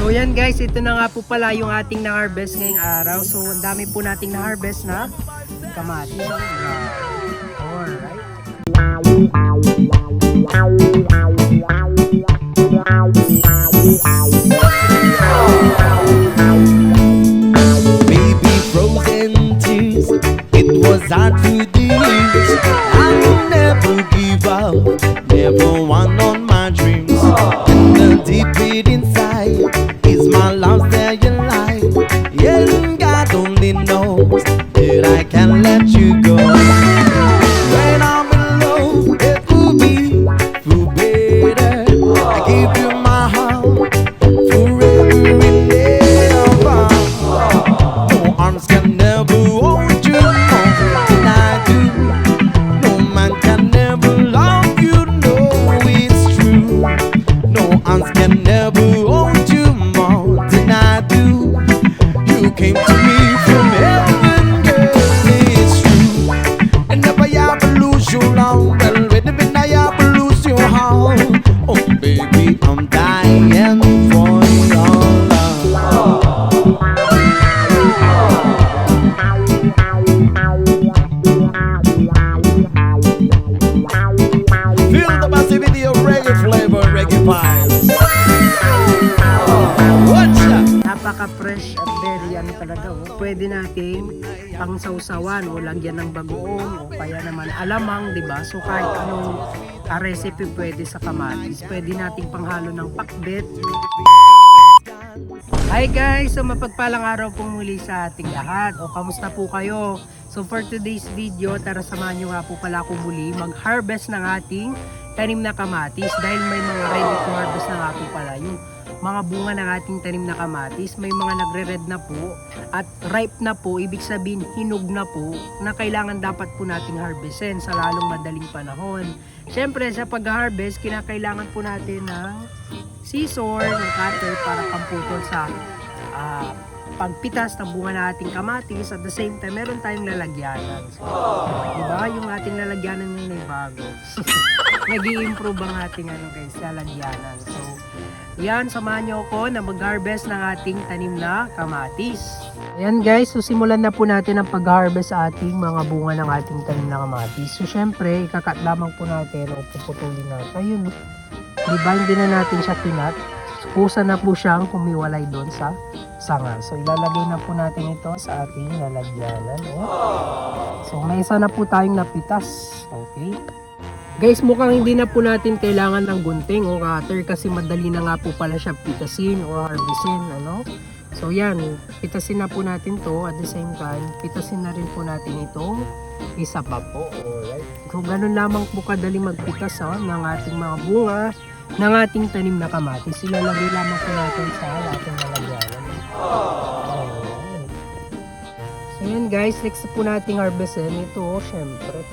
So yan guys, ito na nga po pala yung ating na-harvest ngayong araw. So ang dami po nating na-harvest na kamatis. Alright. Baby frozen tears, it was hard to do. I will never give up, never want on my dreams. In the deep inside is my love there you lie. Yeah, God only knows that I can't let you go. When I'm alone, it will be feel better. I give you my heart forever and ever. No arms can never hold you more than I do. No man can never love you, no, it's true. No arms can never hold you more than I do. You came to me from heaven, girl, it's true. And never ever lose your love, well, when I ever lose your heart. Oh baby, I'm dying for your love. Feel the positivity of reggae flavor, reggae vibes. What's up? Napaka-fresh at very ano talaga. Oh. Pwede nating pang sausawan o lagyan ng bagoong o kaya naman alamang, di ba? So kahit anong recipe pwede sa kamatis. Pwede nating panghalo ng pakbet. Hi guys! So mapagpalang araw pong muli sa ating lahat. O kamusta po kayo? So for today's video, tara samahan nyo nga po pala ako muli mag-harvest ng ating tanim na kamatis. Dahil may mga ready to harvest na nga po pala yung mga bunga ng ating tanim na kamatis. May mga nagre-red na po at ripe na po, ibig sabihin hinog na po, na kailangan dapat po nating harvestin sa lalong madaling panahon. Siyempre sa pag-harvest, kinakailangan po natin ng scissor, ng cutter para pamputol sa pagpitas ng bunga ng ating kamatis. At the same time, meron tayong lalagyanan. So, diba? Yung ating lalagyanan yung may bago. Nag-i-improve ang ating guys, lalagyanan. So, yan, samahan nyo ako na mag-harvest ng ating tanim na kamatis. Ayan guys, so simulan na po natin ang pag-harvest sa ating mga bunga ng ating tanim na kamatis. So syempre, ikakat lamang po natin o puputulin natin. Ayun, diba hindi na natin siya kinat? Kusa na po siyang kumiwalay doon sa sanga. So ilalagay na po natin ito sa ating lalagyanan. So may isa na po tayong napitas. Okay. Guys, mukhang hindi na po natin kailangan ng gunting o cutter kasi madali na nga po pala siya pitasin o harvestin, ano? So yan, pitasin na po natin to at the same time, pitasin na rin po natin itong isa pa po. Alright. So ganun lamang po kadali magpitas ng ating mga bunga ng ating tanim na kamatis. Ilalagay lamang po natin sa ating lalagyanan. Alright. So yan guys, next po nating harvestin ito, syempre.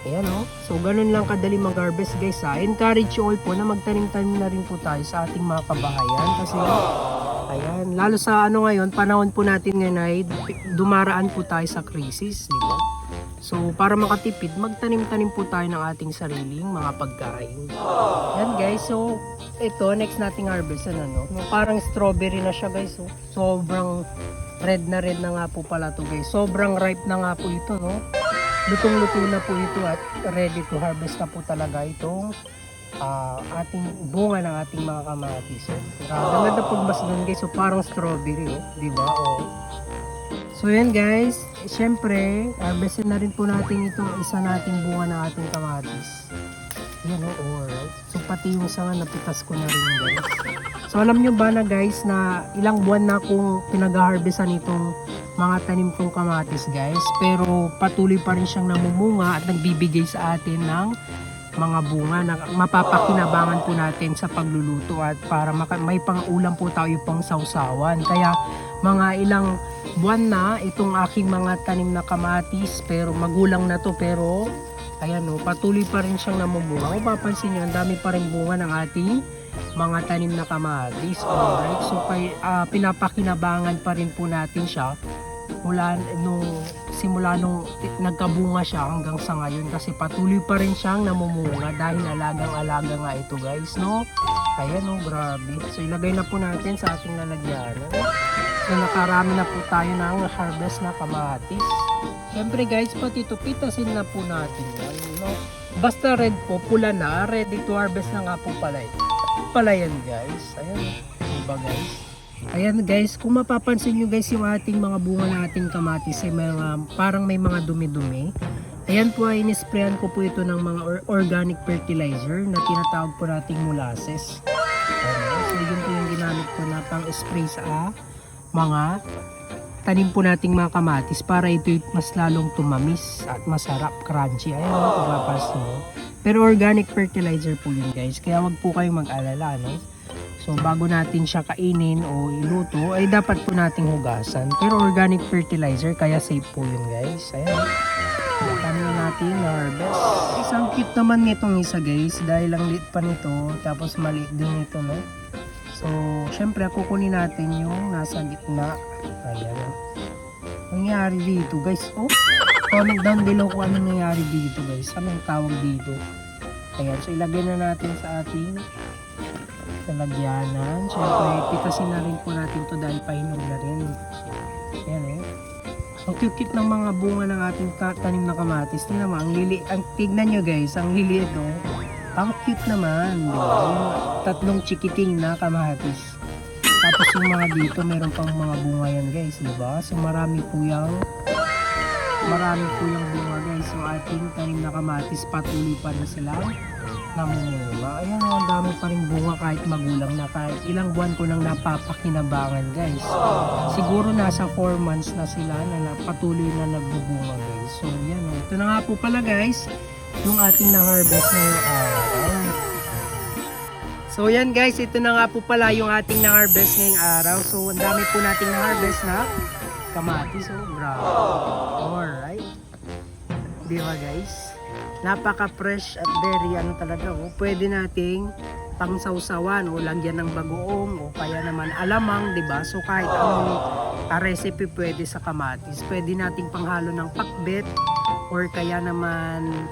Ayan So ganun lang kadali mag-harvest guys Encourage you all po na magtanim-tanim na rin po tayo sa ating mga kabahayan. Kasi ayan, lalo sa ngayon, panahon po natin ngayon ay dumaraan po tayo sa crisis, di ba? So para makatipid, magtanim-tanim po tayo ng ating sariling mga pagkain. Ayan guys, so ito, next nating harvest parang strawberry na siya guys Sobrang red na nga po pala to guys. Sobrang ripe na nga po ito Lutong-luto na po ito at ready to harvest na po talaga itong ating bunga ng ating mga kamatis. Ganda pagmasdan guys, so parang strawberry, di ba? So yan guys, syempre, harvestin na rin po natin itong isa nating bunga ng ating kamatis. Yan alright. So pati yung sanga napitas ko na rin guys. So alam nyo ba na guys na ilang buwan na akong pinag-harvestan itong mga tanim kong kamatis guys, pero patuloy pa rin siyang namumunga at nagbibigay sa atin ng mga bunga na mapapakinabangan po natin sa pagluluto at para may pang-ulam po tayo pang sausawan. Kaya mga ilang buwan na itong aking mga tanim na kamatis, pero magulang na to, pero ayan patuloy pa rin siyang namumunga. Kung papansin nyo, ang dami pa rin bunga ng ating mga tanim na kamatis. Alright, so pinapakinabangan pa rin po natin siya mula nung nagkabunga siya hanggang sa ngayon, kasi patuloy pa rin siyang namumunga dahil alagang-alaga nga ito guys, no? Ayan, no, grabe. So ilagay na po natin sa ating lalagyanan. So nakarami na po tayo ng harvest na kamatis. Siyempre guys, pati ito pitasin na po natin yan, no? Basta red po, pula na, ready to harvest na nga po pala ito. Pala yan guys. Ayan, diba guys? Ayan guys, kung mapapansin nyo guys, yung ating mga bunga nating kamatis ay parang may mga dumi-dumi. Ayan po ay inisprayan ko po ito ng mga organic fertilizer na tinatawag po nating molasses. Ayan, so yun po yung ginamit ko na pang-spray sa mga tanim po nating mga kamatis para ito mas lalong tumamis at masarap, crunchy. Ayan, kung mapapansin nyo. Pero organic fertilizer po yun guys, kaya wag po kayong mag-alala, no? So bago natin siya kainin o iluto ay dapat po nating hugasan. Pero organic fertilizer kaya safe po yun guys. Ayan. Paano natin harvest. Isang cute naman nitong isa guys dahil ang liit pa nito tapos maliit din ito, no. So syempre kukunin natin yung nasa gitna. Ayan. Nangyari dito guys. Oh, comment down below kung ano nangyari dito guys. Anong tawag dito. Ayan. So ilagay na natin sa ating lalagyanan. Siyempre, pitasin na rin po natin to dahil pahinog na rin. Ayan eh. Ang cute ng mga bunga ng ating tanim na kamatis. Tingnan mo, tignan nyo guys, ang liliit no. Ang cute naman. Diba? Yung tatlong chikiting na kamatis. Tapos yung mga dito, meron pang mga bunga yan guys. Diba? So marami po yung bunga guys. So ating tanim na kamatis, patuloy pa na sila namumunga. Ayan, ang dami pa rin bunga kahit magulang na, kahit ilang buwan ko nang napapakinabangan guys. Siguro nasa 4 months na sila na patuloy na nagbubunga guys. So yan, ito na nga po pala guys yung ating na-harvest ngayong araw. So yan guys, ito na nga po pala yung ating na-harvest ngayong araw. So ang dami po nating na-harvest na kamatis. So grabe. Alright. Di ba guys? Napaka-fresh at very talaga, oh. Pwede nating pangsawsawan o lagyan ng bagoong o kaya naman alamang, 'di ba? So kahit anong recipe pwede sa kamatis. Pwede nating panghalo ng pakbet or kaya naman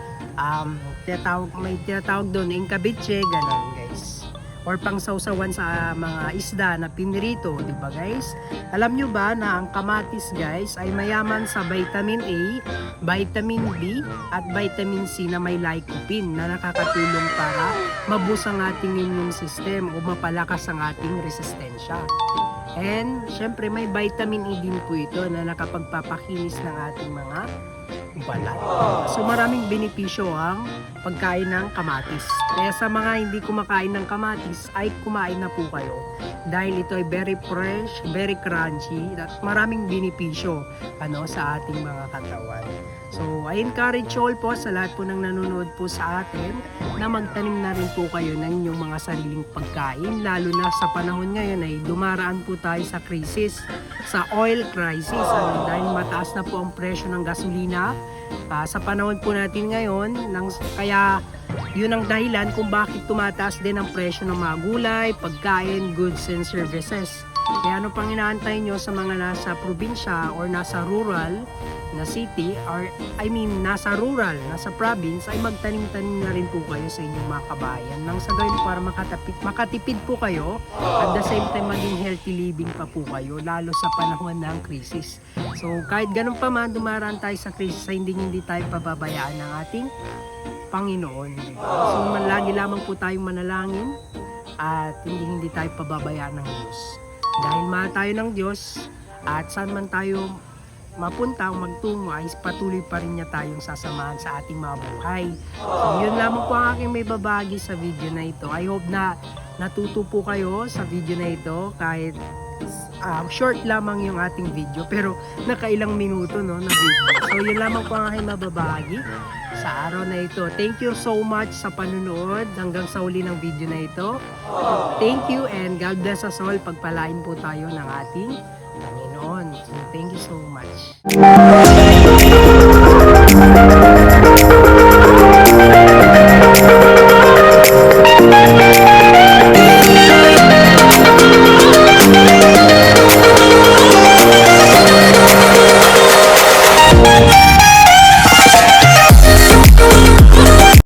tinatawag doon ingkabiche, ganun guys. Or pangsawsawan sa mga isda na pinirito, di ba guys? Alam nyo ba na ang kamatis guys ay mayaman sa vitamin A, vitamin B at vitamin C na may lycopene na nakakatulong para maboost ang ating immune system o mapalakas ang ating resistensya. And syempre may vitamin E din po ito na nakapagpapakinis ng ating mga balat. So maraming benepisyo ang pagkain ng kamatis. Kaya sa mga hindi kumakain ng kamatis ay kumain na po kayo. Dahil ito ay very fresh, very crunchy at maraming benepisyo sa ating mga katawan. So I encourage all po sa lahat po ng nanonood po sa atin na magtanim na rin po kayo ng inyong mga sariling pagkain. Lalo na sa panahon ngayon ay dumaraan po tayo sa crisis, sa oil crisis. Dahil mataas na po ang presyo ng gasolina sa panahon po natin ngayon. Kaya yun ang dahilan kung bakit tumataas din ang presyo ng mga gulay, pagkain, goods and services. Kaya ano pang inaantay nyo sa mga nasa probinsya or nasa rural na city, or nasa rural, nasa province, ay magtanim-tanim na rin po kayo sa inyong mga kabayan nang sa gayon para makatipid po kayo at the same time maging healthy living pa po kayo lalo sa panahon ng krisis. So kahit ganun pa man dumaraan tayo sa krisis, hindi tayo pababayaan ng ating Panginoon. So lagi lamang po tayong manalangin at hindi tayo pababayaan ng Diyos. Dahil mahal tayo ng Diyos at saan man tayo mapunta o magtungo ay patuloy pa rin niya tayong sasamahan sa ating mga buhay. So, yun lamang po ang aking may babagi sa video na ito. I hope na natuto po kayo sa video na ito kahit short lamang yung ating video pero nakailang minuto na video. So yun lamang po ang aking mababagi sa araw na ito. Thank you so much sa panunood hanggang sa uli ng video na ito. Thank you and God bless us all. Pagpalain po tayo ng ating Panginoon. So thank you so much.